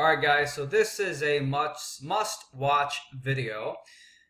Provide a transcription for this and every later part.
Alright guys, so this is a must-watch video.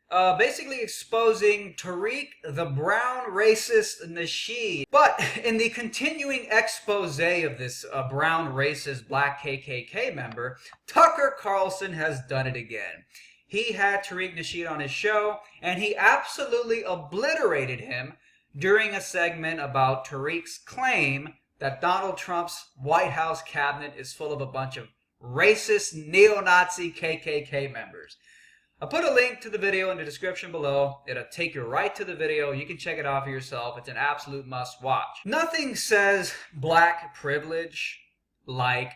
Basically exposing Tariq, the brown racist Nasheed. But in the continuing expose of this brown racist black KKK member, Tucker Carlson has done it again. He had Tariq Nasheed on his show, and he absolutely obliterated him during a segment about Tariq's claim that Donald Trump's White House cabinet is full of a bunch of racist neo-Nazi KKK members. I'll put a link to the video in the description below. It'll take you right to the video. You can check it out for yourself. It's an absolute must watch. Nothing says black privilege like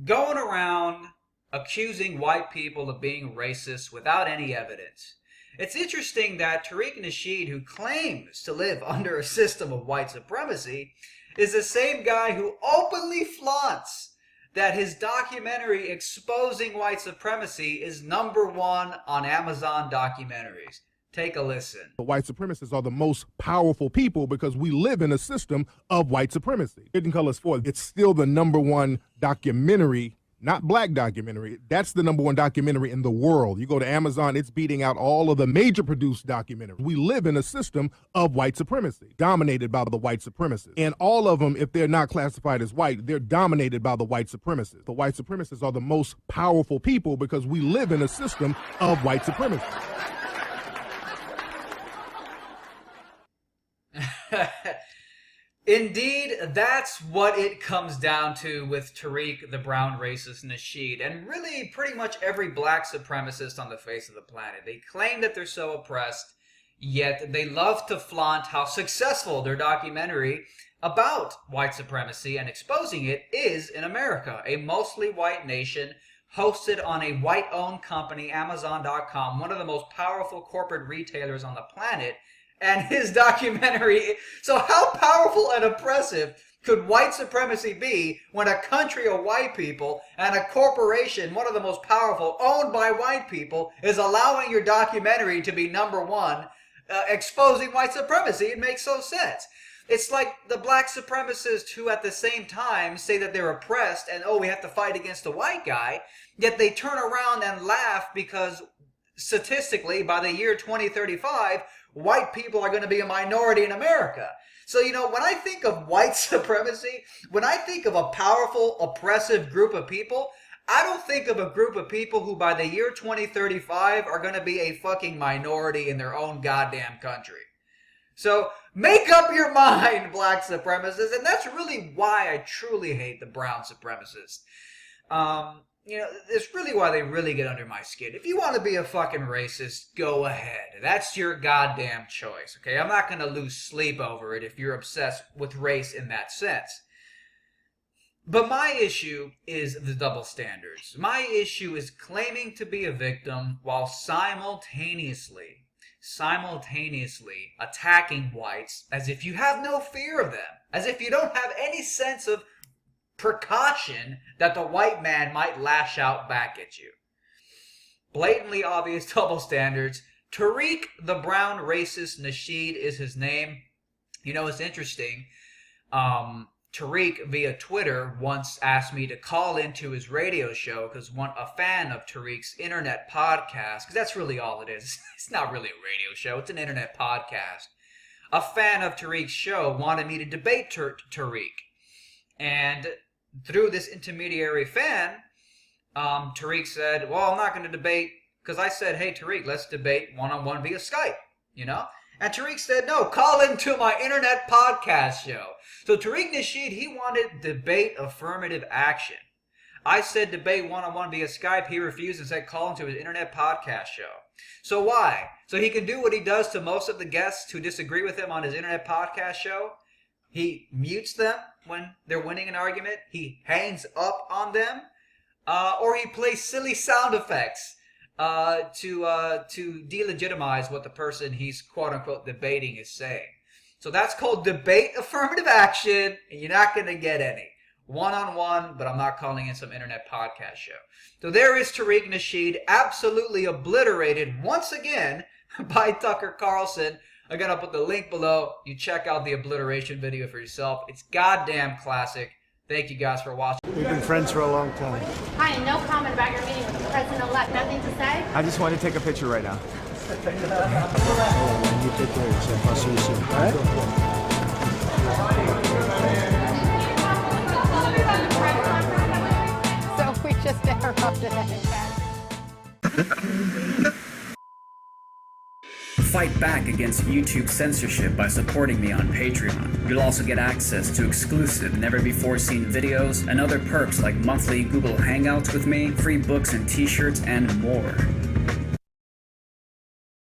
going around accusing white people of being racist without any evidence. It's interesting that Tariq Nasheed, who claims to live under a system of white supremacy, is the same guy who openly flaunts that his documentary exposing white supremacy is #1 on Amazon documentaries. Take a listen. The white supremacists are the most powerful people because we live in a system of white supremacy. Hidden Colors 4, it's still the #1 documentary, not black documentary. That's the #1 documentary in the world. You go to Amazon, it's beating out all of the major produced documentaries. We live in a system of white supremacy, dominated by the white supremacists. And all of them, if they're not classified as white, they're dominated by the white supremacists. The white supremacists are the most powerful people because we live in a system of white supremacy. Indeed, that's what it comes down to with Tariq, the brown racist Nasheed, and really pretty much every black supremacist on the face of the planet. They claim that they're so oppressed, yet they love to flaunt how successful their documentary about white supremacy and exposing it is in America, a mostly white nation hosted on a white-owned company, Amazon.com, one of the most powerful corporate retailers on the planet. And his documentary, so how powerful and oppressive could white supremacy be when a country of white people and a corporation, one of the most powerful, owned by white people, is allowing your documentary to be #1, exposing white supremacy? It makes no sense. It's like the black supremacists who at the same time say that they're oppressed and, oh, we have to fight against the white guy, yet they turn around and laugh because statistically, by the year 2035, white people are going to be a minority in America. So, you know, when I think of white supremacy, when I think of a powerful, oppressive group of people, I don't think of a group of people who by the year 2035 are going to be a fucking minority in their own goddamn country. So, make up your mind, black supremacists, and that's really why I truly hate the brown supremacists. You know, it's really why they really get under my skin. If you want to be a fucking racist, go ahead. That's your goddamn choice, okay? I'm not going to lose sleep over it if you're obsessed with race in that sense. But my issue is the double standards. My issue is claiming to be a victim while simultaneously attacking whites as if you have no fear of them. As if you don't have any sense of precaution that the white man might lash out back at you. Blatantly obvious double standards. Tariq, the brown racist Nasheed is his name. You know, it's interesting. Tariq, via Twitter, once asked me to call into his radio show because a fan of Tariq's internet podcast, because that's really all it is. It's not really a radio show. It's an internet podcast. A fan of Tariq's show wanted me to debate Tariq. And through this intermediary fan, Tariq said, well, I'm not going to debate, because I said, hey, Tariq, let's debate one-on-one via Skype, you know? And Tariq said, no, call into my internet podcast show. So Tariq Nasheed, he wanted debate affirmative action. I said debate one-on-one via Skype. He refused and said call into his internet podcast show. So why? So he can do what he does to most of the guests who disagree with him on his internet podcast show. He mutes them when they're winning an argument. He hangs up on them. Or he plays silly sound effects to delegitimize what the person he's quote-unquote debating is saying. So that's called debate affirmative action, and you're not going to get any. One-on-one, but I'm not calling in some internet podcast show. So there is Tariq Nasheed, absolutely obliterated once again by Tucker Carlson. I'm going to put the link below. You check out the obliteration video for yourself. It's goddamn classic. Thank you guys for watching. We've been friends for a long time. Hi, and no comment about your meeting with the president-elect. Nothing to say? I just wanted to take a picture right now. You take care of yourself. I'll see you soon. All right? So we just interrupted it. Fight back against YouTube censorship by supporting me on Patreon. You'll also get access to exclusive, never-before-seen videos and other perks like monthly Google Hangouts with me, free books and t-shirts, and more.